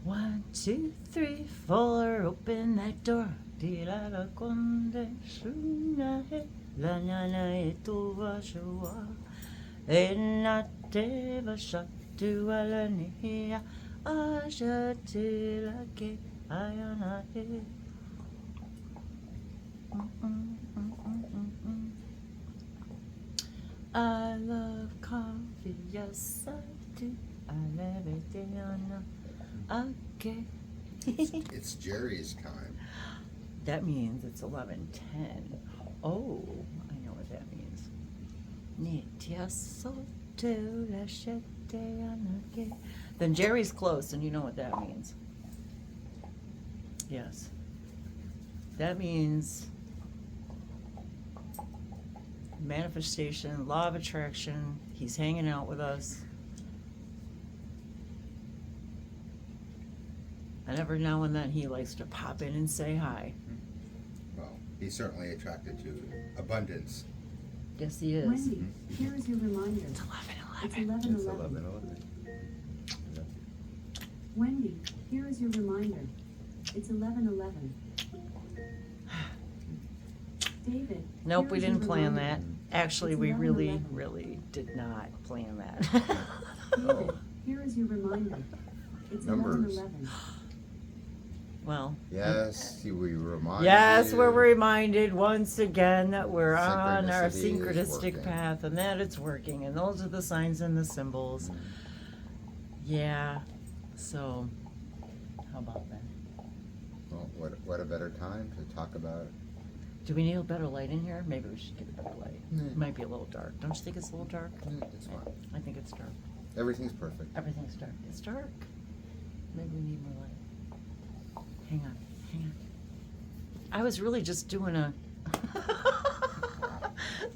1, 2, 3, 4, open that door. Tirara conde shuna he la nyana e tu vashua e na te vasha tu alani hia asha te la ke ayana he. I love coffee, yes I do. I love it, Diana. Okay. It's Jerry's time. That means it's 11:10. Oh, I know what that means. Then Jerry's close, and you know what that means. Yes. That means manifestation, law of attraction. He's hanging out with us. And every now and then he likes to pop in and say hi. Well, he's certainly attracted to abundance. Yes, he is. Wendy, here is your reminder. It's 11:11. It's 11:11. Wendy, here is your reminder. It's 11:11. David. Nope, here we is your didn't plan reminder. that. Actually, It's we really, 11:11. really did not plan that. David, here is your reminder. It's Numbers. 11:11. Well, Yes, we remind yes, you. we're reminded once again that we're on our Synchronicity is synchronistic working. path and that it's working. And those are the signs and the symbols. Yeah. So, how about that? Well, what a better time to talk about it. Do we need a better light in here? Maybe we should get a better light. Mm. It might be a little dark. Don't you think it's a little dark? It's fine. I think it's dark. Everything's perfect. Everything's dark. It's dark. Maybe we need more light. Hang on. I was really just doing a.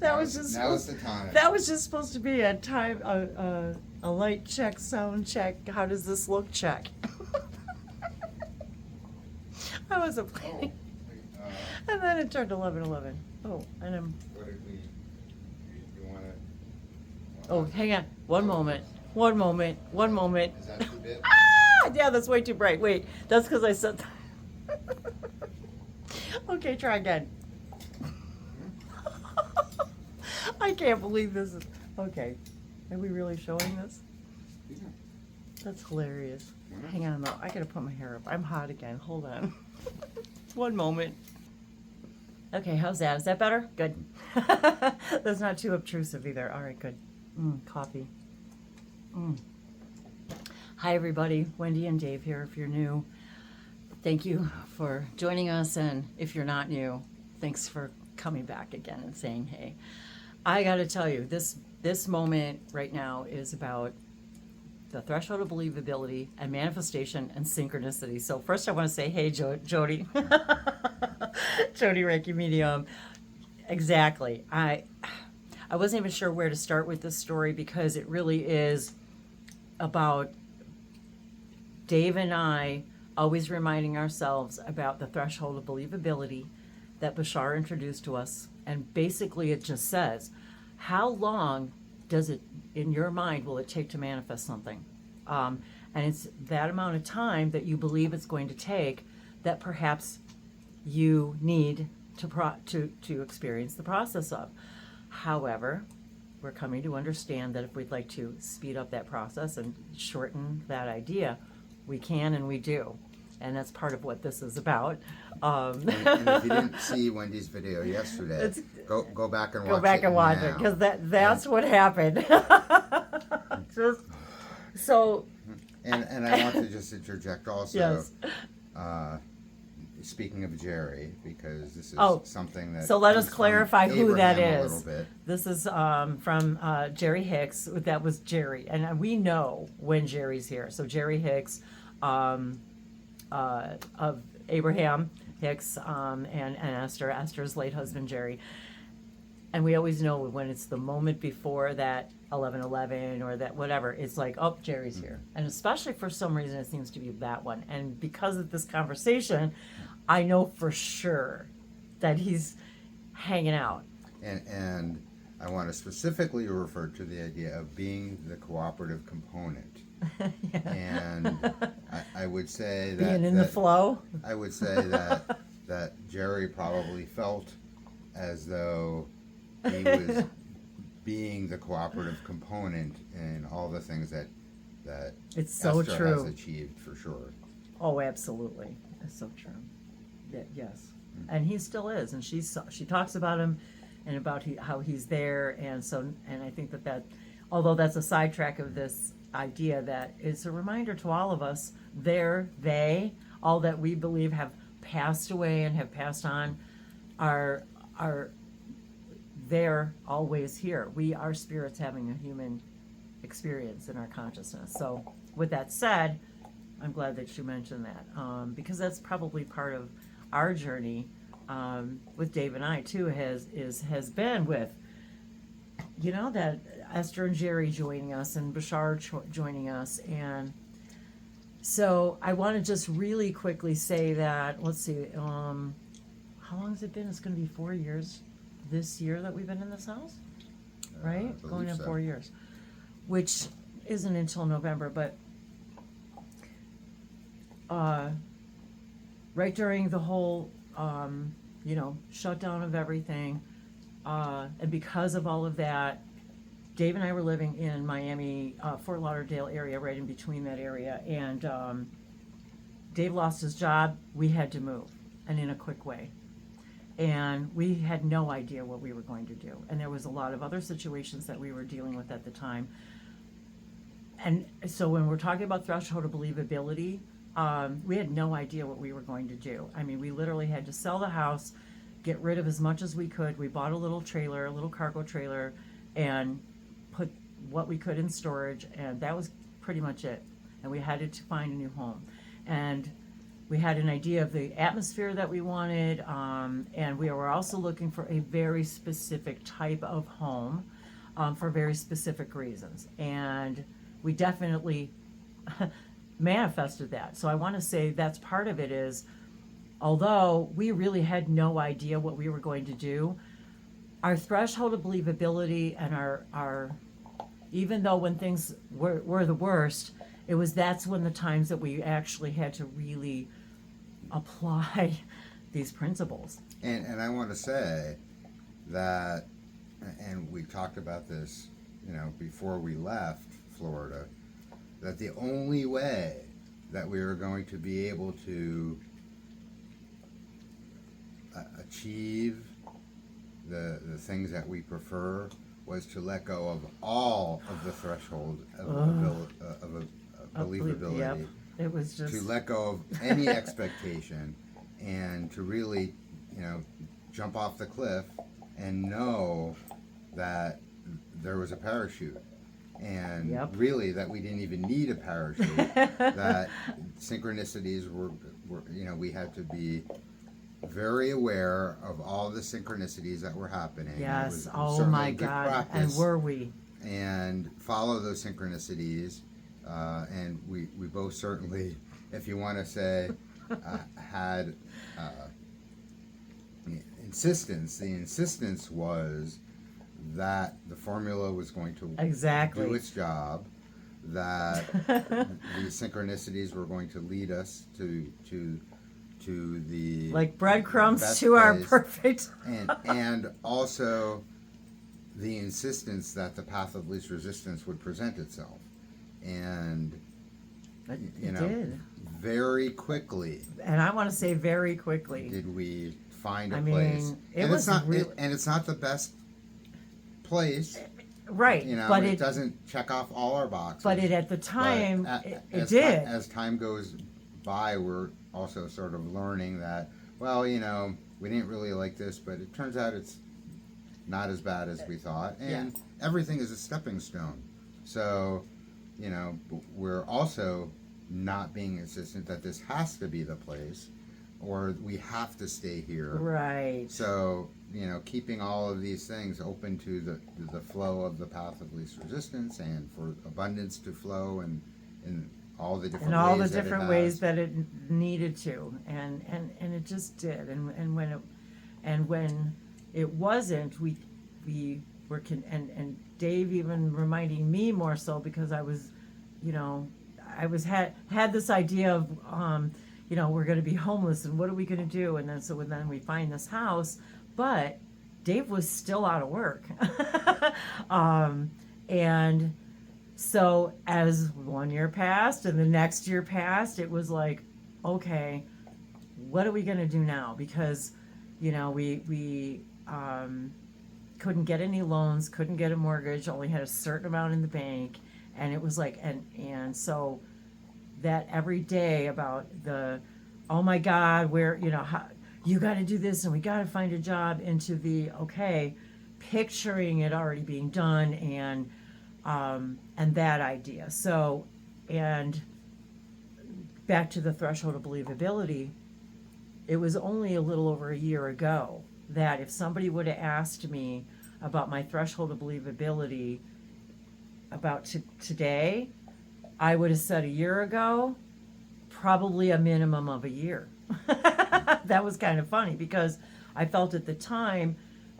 That was just. Now's the time. That was just supposed to be a time, a light check, sound check. How does this look check? I wasn't planning. And then it turned 11:11. Oh, and I'm. What did we? You want to? Oh, hang on. One moment. Is that too big? Ah, yeah, that's way too bright. Wait, that's because I said. Okay, try again. I can't believe this is. Okay, are we really showing this? Yeah. That's hilarious. Mhm. Hang on though, I gotta put my hair up. I'm hot again. Hold on. One moment. Okay, how's that? Is that better? Good. That's not too obtrusive either. All right, good. Coffee. Hi everybody, Wendy and Dave here. If you're new, thank you for joining us, and if you're not new, thanks for coming back again and saying hey. I gotta tell you, this moment right now is about the threshold of believability and manifestation and synchronicity. So first I want to say, hey, Jody. Jody Reiki Medium. Exactly. I wasn't even sure where to start with this story because it really is about Dave and I always reminding ourselves about the threshold of believability that Bashar introduced to us. And basically it just says, how long does it, in your mind, will it take to manifest something? And it's that amount of time that you believe it's going to take that perhaps you need to experience the process of. However, we're coming to understand that if we'd like to speed up that process and shorten that idea, we can and we do. And that's part of what this is about. And if you didn't see Wendy's video yesterday, go back and watch it. Go back and watch it, because that's what happened. So. And I want to just interject also. Yes. Speaking of Jerry, because this is something that. So let us comes from clarify who that Abraham a is. little bit. This is from Jerry Hicks. That was Jerry, and we know when Jerry's here. So Jerry Hicks, of Abraham Hicks, and Esther's late husband Jerry. And we always know when it's the moment before that 11:11 or that whatever, it's like, oh, Jerry's here. And especially for some reason, it seems to be that one. And because of this conversation, I know for sure that he's hanging out. And I want to specifically refer to the idea of being the cooperative component. Yeah. And I I would say that being in the flow. I would say that Jerry probably felt as though he was being the cooperative component in all the things that It's so Esther true. has achieved for sure. Oh, absolutely. That's so true. Yes. And he still is. And she talks about him and about how he's there. And I think that, although that's a sidetrack of this idea, that it's a reminder to all of us, all that we believe have passed away and have passed on are they're always here. We are spirits having a human experience in our consciousness. So with that said, I'm glad that you mentioned that, because that's probably part of our journey with Dave and I too has been with, that Esther and Jerry joining us and Bashar joining us. And so I want to just really quickly say that, let's see, how long has it been? It's going to be 4 years this year that we've been in this house, right? I Going believe on so. 4 years, which isn't until November, but right during the whole, shutdown of everything, and because of all of that, Dave and I were living in Miami, Fort Lauderdale area, right in between that area, and Dave lost his job. We had to move, and in a quick way. And we had no idea what we were going to do. And there was a lot of other situations that we were dealing with at the time. And so when we're talking about threshold of believability, we had no idea what we were going to do. I mean, we literally had to sell the house, get rid of as much as we could. We bought a little trailer, a little cargo trailer, and put what we could in storage, and that was pretty much it. And we had to find a new home. And we had an idea of the atmosphere that we wanted, and we were also looking for a very specific type of home for very specific reasons. And we definitely manifested that. So I want to say that's part of it is, although we really had no idea what we were going to do, our threshold of believability and our even though when things were the worst, that's when the times that we actually had to really apply these principles. And I want to say that, and we talked about this, before we left Florida, that the only way that we were going to be able to achieve the things that we prefer was to let go of all of the threshold of believability. Yep. It was just to let go of any expectation and to really, jump off the cliff and know that there was a parachute. And Yep. really that we didn't even need a parachute, that synchronicities were, we had to be very aware of all the synchronicities that were happening. It yes. was Oh certainly my good God! practice. And were we? And follow those synchronicities. And we both certainly, if you want to say, had insistence. The insistence was that the formula was going to Exactly. do its job, that the synchronicities were going to lead us to the like breadcrumbs best to our place. perfect. and also the insistence that the path of least resistance would present itself. And It did. very quickly And I want to say very quickly. did we find a I place. mean, it And was it's not real- and it's not the best place, Right. But it doesn't check off all our boxes. But it at the But time a- it did. As time goes by, we're also sort of learning that, well, we didn't really like this, but it turns out it's not as bad as we thought. And everything is a stepping stone. So, we're also not being insistent that this has to be the place or we have to stay here. Right. So, keeping all of these things open to the flow of the path of least resistance and for abundance to flow and in all the different In all the ways that it different has. ways that it needed to, and it just did. And when it wasn't, we were and Dave even reminding me more so because I was, I was had this idea of, we're going to be homeless and what are we going to do? And then we find this house, but Dave was still out of work. And so as 1 year passed and the next year passed, it was like, okay, what are we going to do now? Because, we couldn't get any loans, couldn't get a mortgage, only had a certain amount in the bank. And it was like, and so that every day about oh my God, where, how, you got to do this and we got to find a job, into the, okay, picturing it already being done, and that idea. So, and back to the threshold of believability, it was only a little over a year ago that if somebody would have asked me about my threshold of believability about today, I would have said a year ago, probably a minimum of a year. That was kind of funny because I felt at the time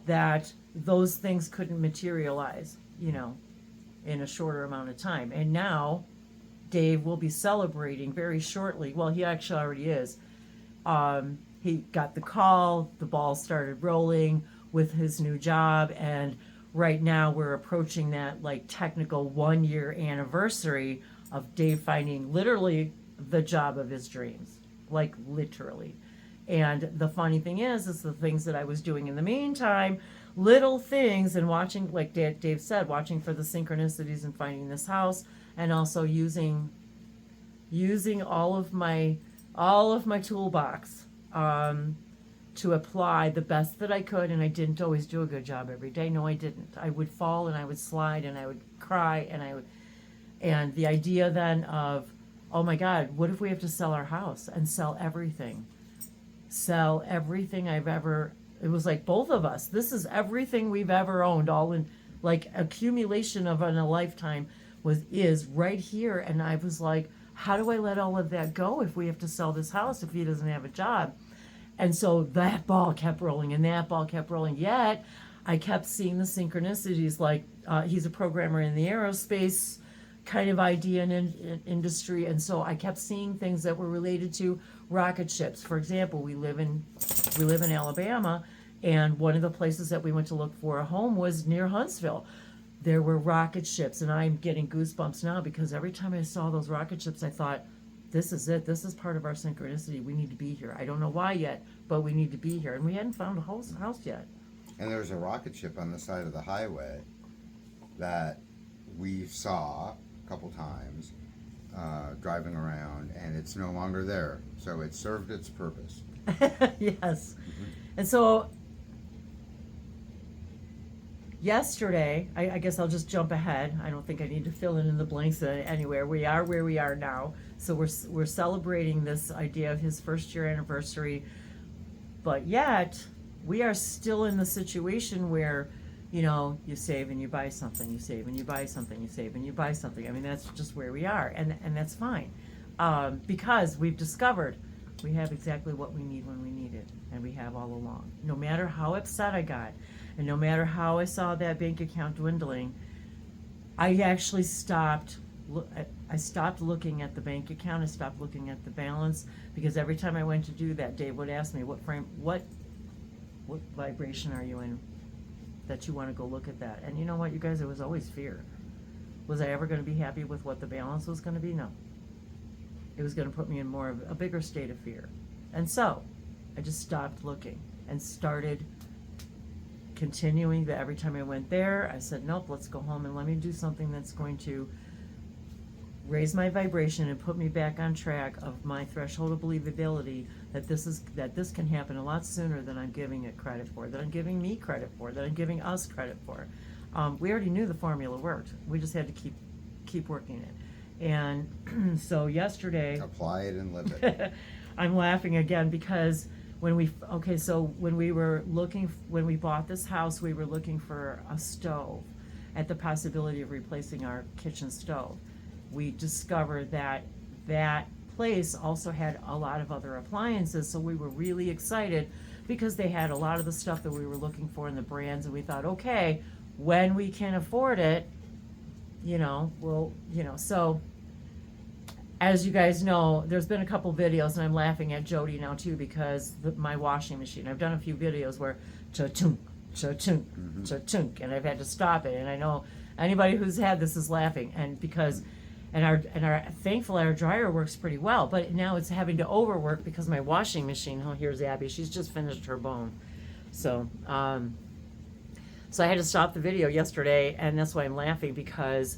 that those things couldn't materialize, in a shorter amount of time. And now Dave will be celebrating very shortly. Well, he actually already is. He got the call, the ball started rolling with his new job, and right now we're approaching that like technical 1 year anniversary of Dave finding literally the job of his dreams, like literally. And the funny thing is the things that I was doing in the meantime, little things, and watching, like Dave said, watching for the synchronicities and finding this house, and also using all of my toolbox to apply the best that I could. And I didn't always do a good job every day. No, I didn't. I would fall and I would slide and I would cry and the idea then of, oh my God, what if we have to sell our house and sell everything I've ever, it was like both of us, this is everything we've ever owned, all in like accumulation of in a lifetime is right here. And I was like, how do I let all of that go if we have to sell this house, if he doesn't have a job? And so that ball kept rolling and that ball kept rolling. Yet I kept seeing the synchronicities, like he's a programmer in the aerospace kind of idea and industry. And so I kept seeing things that were related to rocket ships. For example, we live in Alabama, and one of the places that we went to look for a home was near Huntsville. There were rocket ships, and I'm getting goosebumps now because every time I saw those rocket ships, I thought, this is it. This is part of our synchronicity. We need to be here. I don't know why yet, but we need to be here. And we hadn't found a house yet. And there's a rocket ship on the side of the highway that we saw a couple times driving around, and it's no longer there. So it served its purpose. Yes. And so yesterday, I guess I'll just jump ahead. I don't think I need to fill in the blanks anywhere. We are where we are now. So we're celebrating this idea of his first year anniversary, but yet we are still in the situation where, you save and you buy something, you save and you buy something, you save and you buy something. I mean, that's just where we are, and that's fine, because we've discovered we have exactly what we need when we need it, and we have all along. No matter how upset I got, and no matter how I saw that bank account dwindling, I actually stopped. I stopped looking at the bank account. I stopped looking at the balance, because every time I went to do that, Dave would ask me, what vibration are you in that you want to go look at that? And you know what, you guys, it was always fear. Was I ever going to be happy with what the balance was going to be? No. It was going to put me in more of a bigger state of fear. And so I just stopped looking and started continuing that. Every time I went there, I said, nope, let's go home and let me do something that's going to raise my vibration and put me back on track of my threshold of believability, that this can happen a lot sooner than I'm giving it credit for, that I'm giving me credit for, that I'm giving us credit for. We already knew the formula worked. We just had to keep working it. And so yesterday, Apply it and live it. I'm laughing again because when we bought this house, we were looking for a stove, at the possibility of replacing our kitchen stove. We discovered that place also had a lot of other appliances, so we were really excited because they had a lot of the stuff that we were looking for in the brands, and we thought, okay, when we can afford it, so as you guys know, there's been a couple videos, and I'm laughing at Jody now too because my washing machine. I've done a few videos where cha-chunk, cha-chunk, cha-chunk, and I've had to stop it. And I know anybody who's had this is laughing, and because, and our thankfully our dryer works pretty well, but now it's having to overwork because my washing machine. Oh, here's Abby. She's just finished her bone, so so I had to stop the video yesterday, and that's why I'm laughing because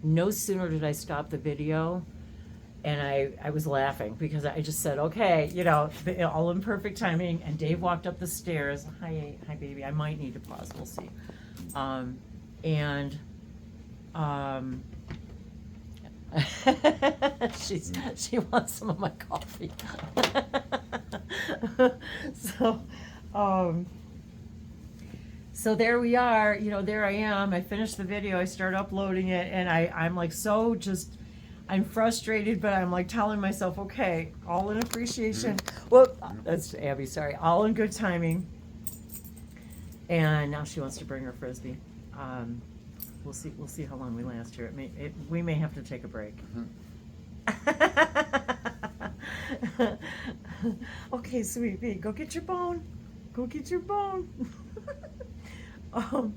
no sooner did I stop the video. And I was laughing because I just said, okay, you know, all in perfect timing. And Dave walked up the stairs. Hi, baby. I might need to pause. We'll see. She wants some of my coffee. So there we are. You know, there I am. I finished the video. I start uploading it, and I'm like so just. I'm frustrated, but I'm like telling myself, okay, all in appreciation. Whoop, that's Abby, sorry. All in good timing. And now she wants to bring her Frisbee. We'll see how long we last here. We may have to take a break. Okay, sweet pea, go get your bone. Go get your bone. And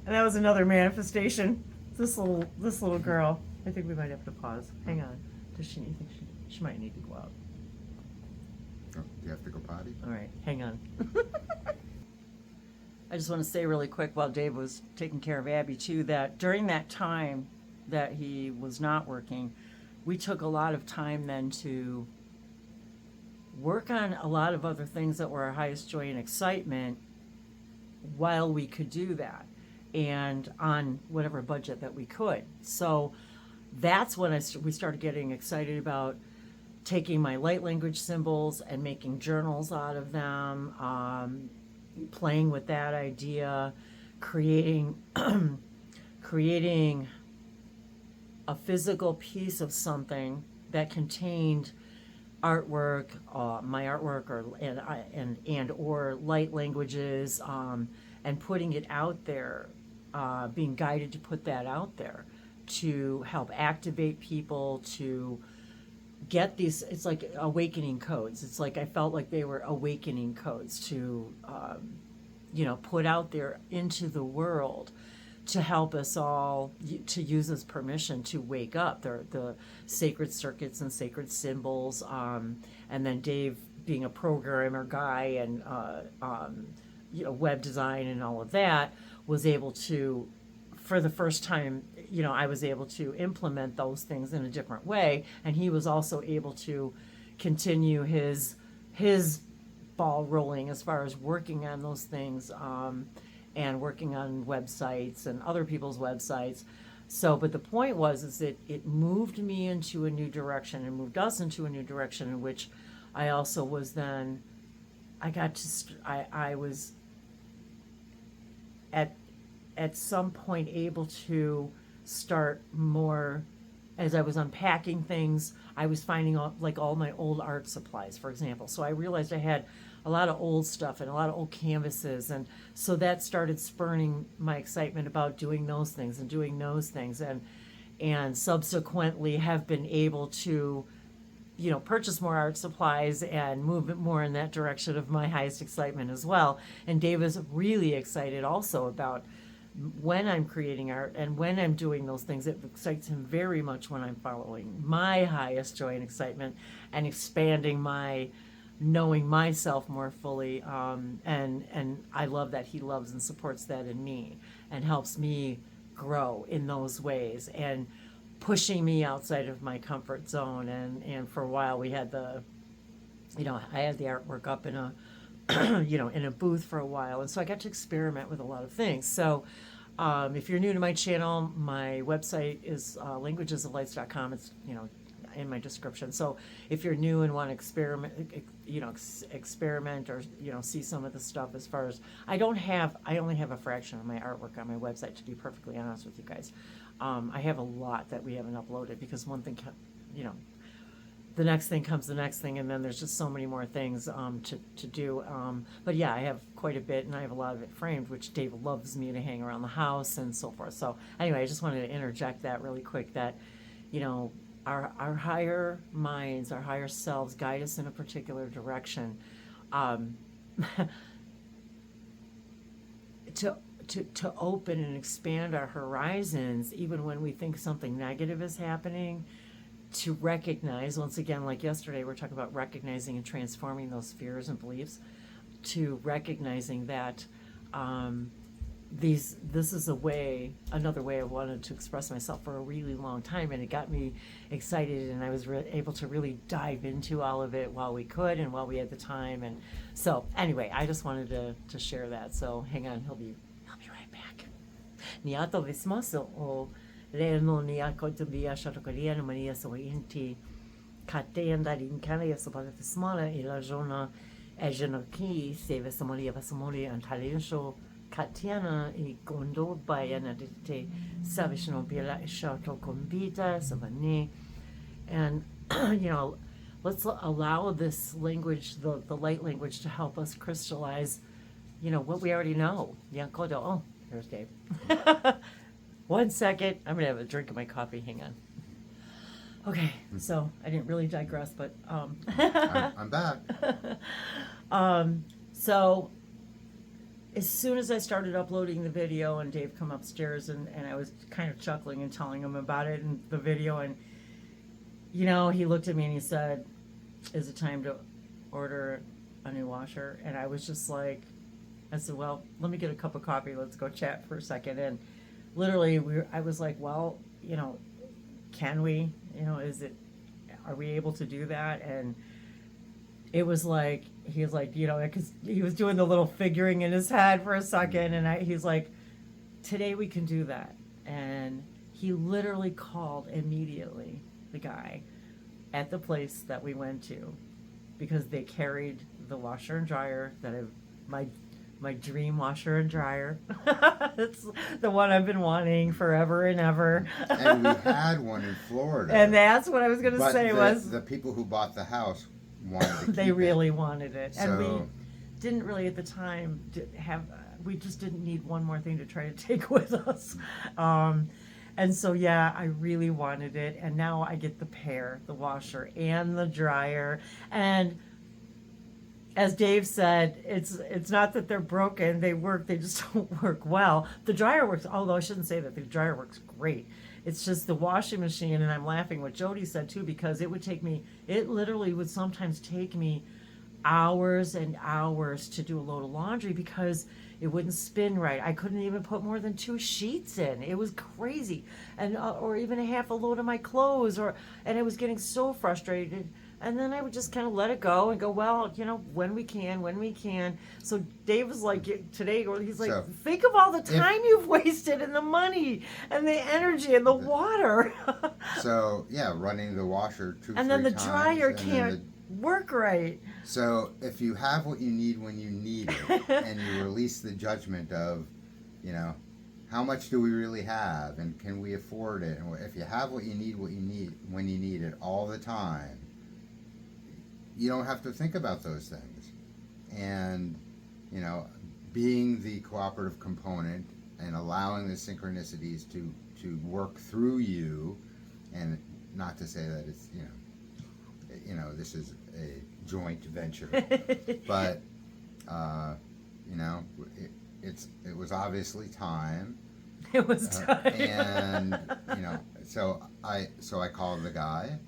that was another manifestation. This little girl. I think we might have to pause. Hang on. Does she think she might need to go out? Oh, you have to go potty? All right, hang on. I just want to say really quick while Dave was taking care of Abby too, that during that time that he was not working, we took a lot of time then to work on a lot of other things that were our highest joy and excitement while we could do that, and on whatever budget that we could. So that's when we started getting excited about taking my light language symbols and making journals out of them, playing with that idea, creating creating a physical piece of something that contained artwork, my artwork, or light languages, and putting it out there, being guided to put that out there to help activate people, to get these, it's like awakening codes. It's like I felt like they were awakening codes to, put out there into the world to help us all, to use as permission to wake up. The sacred circuits and sacred symbols, and then Dave being a programmer guy and web design and all of that, was able to, for the first time, I was able to implement those things in a different way, and he was also able to continue his ball rolling as far as working on those things, and working on websites and other people's websites. So, but the point was that it moved me into a new direction and moved us into a new direction in which I also was then, I was at some point able to start more, as I was unpacking things, I was finding all my old art supplies, for example. So I realized I had a lot of old stuff and a lot of old canvases, and so that started spurring my excitement about doing those things, and subsequently have been able to purchase more art supplies and move it more in that direction of my highest excitement as well. And Dave is really excited also about when I'm creating art and when I'm doing those things. It excites him very much when I'm following my highest joy and excitement and expanding my knowing myself more fully, and I love that he loves and supports that in me and helps me grow in those ways and pushing me outside of my comfort zone. And for a while we had I had the artwork up in a in a booth for a while, and so I got to experiment with a lot of things. So if you're new to my channel, my website is languagesoflights.com. It's in my description. So if you're new and want to experiment or see some of the stuff, as far as I only have a fraction of my artwork on my website, to be perfectly honest with you guys. I have a lot that we haven't uploaded because one thing, the next thing comes the next thing, and then there's just so many more things to do. But yeah, I have quite a bit, and I have a lot of it framed, which Dave loves me to hang around the house and so forth. So anyway, I just wanted to interject that really quick, that you know, our higher minds, our higher selves guide us in a particular direction. Um, to open and expand our horizons, even when we think something negative is happening, to recognize, once again, like yesterday, we're talking about recognizing and transforming those fears and beliefs, to recognizing that this is another way I wanted to express myself for a really long time, and it got me excited, and I was able to really dive into all of it while we could and while we had the time. And so anyway, I just wanted to share that. So hang on, he'll be right back. Niato vismaso o leno niako to be a shotokariana mania so inti kateanda rinkana yasobata vismala ila zona ejanoki save somalia vasomalia and talensho Katiana I gondo bayana de savishno bila shato kombita savani. And let's allow this language, the light language, to help us crystallize what we already know. Yankodo. Oh, there's Dave. 1 second, I'm gonna have a drink of my coffee. Hang on. Okay, so I didn't really digress, but I'm back. So as soon as I started uploading the video and Dave come upstairs and I was kind of chuckling and telling him about it in the video, and he looked at me and he said, is it time to order a new washer? And I was just like, I said, well, let me get a cup of coffee, let's go chat for a second. And literally I was like, well, can we, are we able to do that? And it was like, he was like, because he was doing the little figuring in his head for a second, and he's like, today we can do that. And he literally called immediately, the guy at the place that we went to, because they carried the washer and dryer that my dream washer and dryer. It's the one I've been wanting forever and ever. And we had one in Florida. And that's what I was going to say was the people who bought the house wanted to keep they really wanted it. And we So- didn't really at the time we just didn't need one more thing to try to take with us. And so, yeah, I really wanted it. And now I get the pair, the washer and the dryer. And as Dave said, it's not that they're broken. They work. They just don't work well. The dryer works, although I shouldn't say that. The dryer works great. It's just the washing machine, and I'm laughing what Jody said too, because it literally would sometimes take me hours and hours to do a load of laundry because it wouldn't spin right. I couldn't even put more than 2 sheets in. It was crazy. And or even a half a load of my clothes, and I was getting so frustrated. And then I would just kind of let it go and go, well, when we can. So Dave was like, today, he's like, So, think of all the time you've wasted and the money and the energy and the water. So, yeah, running the washer 2 And then the times, dryer and then can't work right. So if you have what you need when you need it, and you release the judgment of, how much do we really have, and can we afford it? And if you have what you need when you need it all the time, you don't have to think about those things. And, being the cooperative component and allowing the synchronicities to work through you, and not to say that it's, this is a joint venture, but, it was obviously time. It was time. And, so I called the guy,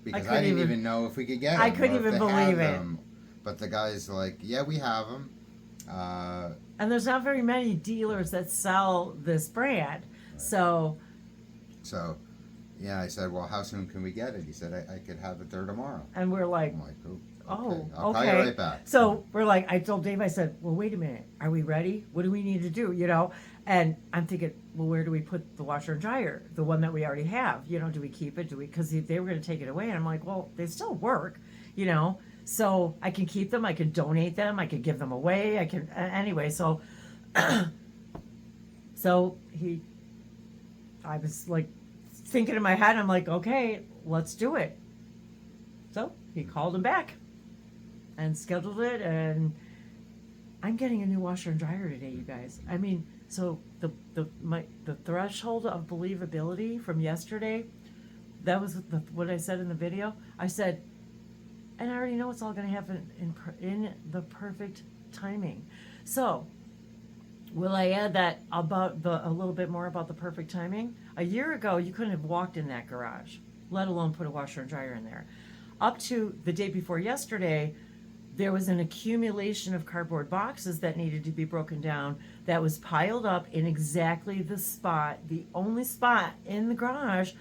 because I couldn't didn't even- even know if we could get them. I couldn't or if even they had believe it. them. But the guy's like, yeah, we have them. And there's not very many dealers that sell this brand. So, yeah, I said, well, how soon can we get it? He said, I could have it there tomorrow. and we're like, I'm like, oh, I'll call you okay. right back. So we're like, I told Dave, I said, well, wait a minute. Are we ready? What do we need to do? And I'm thinking, well, where do we put the washer and dryer? The one that we already have, do we keep it? Because they were going to take it away. And I'm like, well, they still work, so I can keep them. I can donate them. I can give them away. I can, anyway. So, I was like thinking in my head, I'm like, okay, let's do it. So he called him back and scheduled it, and I'm getting a new washer and dryer today, you guys. I mean, so the threshold of believability from yesterday That was what I said in the video. I said, and I already know it's all going to happen in the perfect timing. So, will I add that about a little bit more about the perfect timing? A year ago, you couldn't have walked in that garage, let alone put a washer and dryer in there. Up to the day before yesterday, there was an accumulation of cardboard boxes that needed to be broken down that was piled up in exactly the spot, the only spot in the garage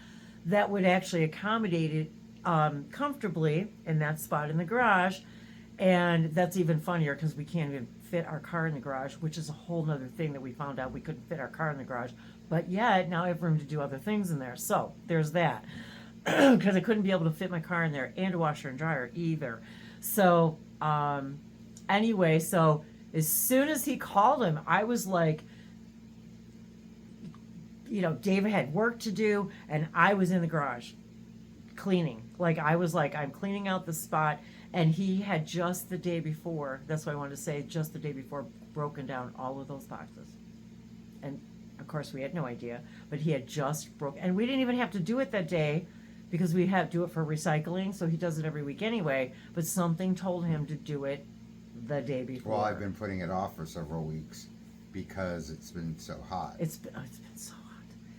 that would actually accommodate it comfortably in that spot in the garage. And that's even funnier because we can't even fit our car in the garage, which is a whole nother thing that we found out we couldn't fit our car in the garage. But yet, now I have room to do other things in there. So there's that. Because I couldn't be able to fit my car in there and a washer and dryer either. So anyway, so as soon as he called him, I was like, David had work to do, and I was in the garage cleaning. Like, I was like, I'm cleaning out the spot, and he had just the day before, that's what I wanted to say, just the day before, broken down all of those boxes. And, of course, we had no idea, but he had just broken, and we didn't even have to do it that day, because we have to do it for recycling, so he does it every week anyway, but something told him to do it the day before. Well, I've been putting it off for several weeks because it's been so hot. It's been so hot.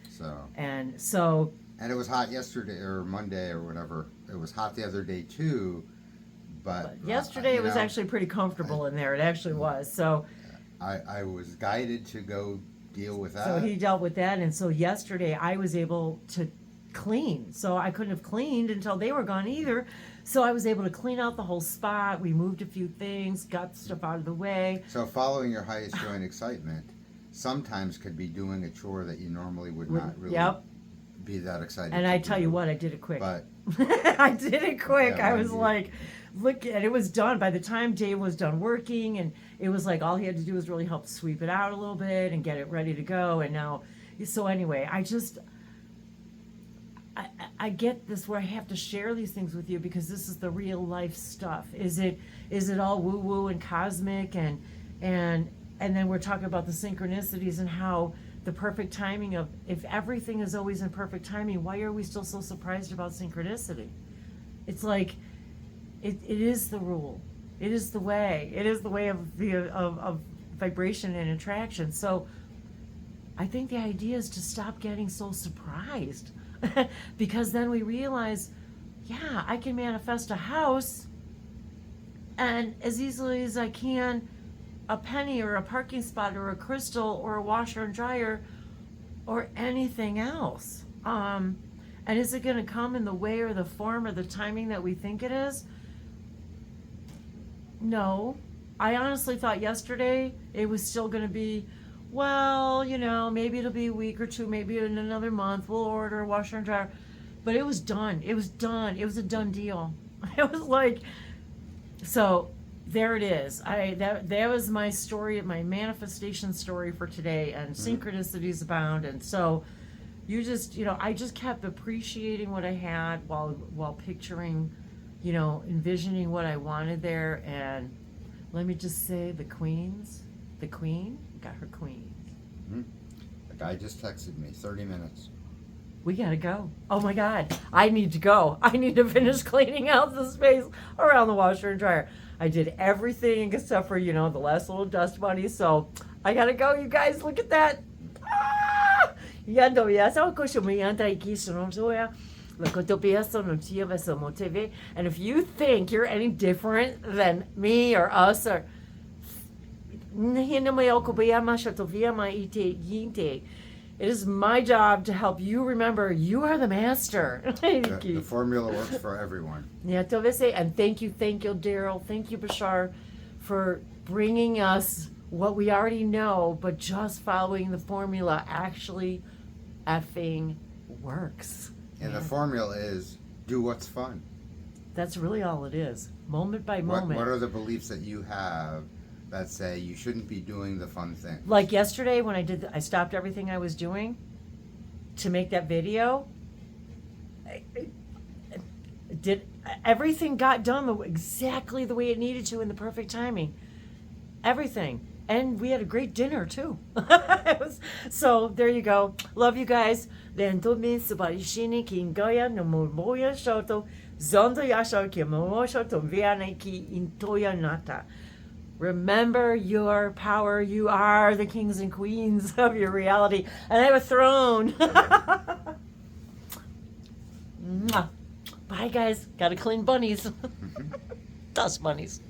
So. And it was hot yesterday or Monday or whatever. It was hot the other day too, but yesterday it was actually pretty comfortable in there. It actually was. So I was guided to go deal with that. So he dealt with that, and so yesterday I was able to clean. So I couldn't have cleaned until they were gone either. So I was able to clean out the whole spot. We moved a few things, got stuff out of the way. So following your highest joy and excitement sometimes could be doing a chore that you normally would not really be that excited. And I tell you what, I did it quick. But I did it quick. Yeah, I was like, look, and it was done by the time Dave was done working, and it was like all he had to do was really help sweep it out a little bit and get it ready to go. And now, so anyway, I get this where I have to share these things with you because this is the real life stuff. Is it all woo woo and cosmic and then we're talking about the synchronicities and how the perfect timing of, if everything is always in perfect timing, why are we still so surprised about synchronicity? It's like it is the rule. It is the way. It is the way of vibration and attraction. So I think the idea is to stop getting so surprised. Because then we realize, yeah, I can manifest a house and as easily as I can a penny or a parking spot or a crystal or a washer and dryer or anything else. And is it going to come in the way or the form or the timing that we think it is? No. I honestly thought yesterday it was still going to be, well, maybe it'll be a week or two, maybe in another month we'll order a washer and dryer. But it was done. It was done. It was a done deal. It was like, so there it is. That was my story, my manifestation story for today, and synchronicities abound. And so you just, I just kept appreciating what I had while picturing, envisioning what I wanted there. And let me just say, the queen got her queen. The guy just texted me, 30 minutes. We gotta go. Oh my God, I need to go. I need to finish cleaning out the space around the washer and dryer. I did everything except for, the last little dust bunny. So I gotta go, you guys. Look at that. And if you think you're any different than me or us or it is my job to help you remember you are the master. The formula works for everyone. And thank you, Daryl. Thank you, Bashar, for bringing us what we already know, but just following the formula actually effing works. And the formula is do what's fun. That's really all it is, moment by moment. What are the beliefs that you have that say you shouldn't be doing the fun thing? Like yesterday when I stopped everything I was doing to make that video. Everything got done exactly the way it needed to in the perfect timing. Everything. And we had a great dinner too. So there you go. Love you guys. Lento min subarishini ki ingoya no moya shoto, zondo yasho ki momosho to viane ki intoya nata. Remember your power. You are the kings and queens of your reality. And I have a throne. Mwah. Bye, guys. Gotta clean bunnies. Dust bunnies.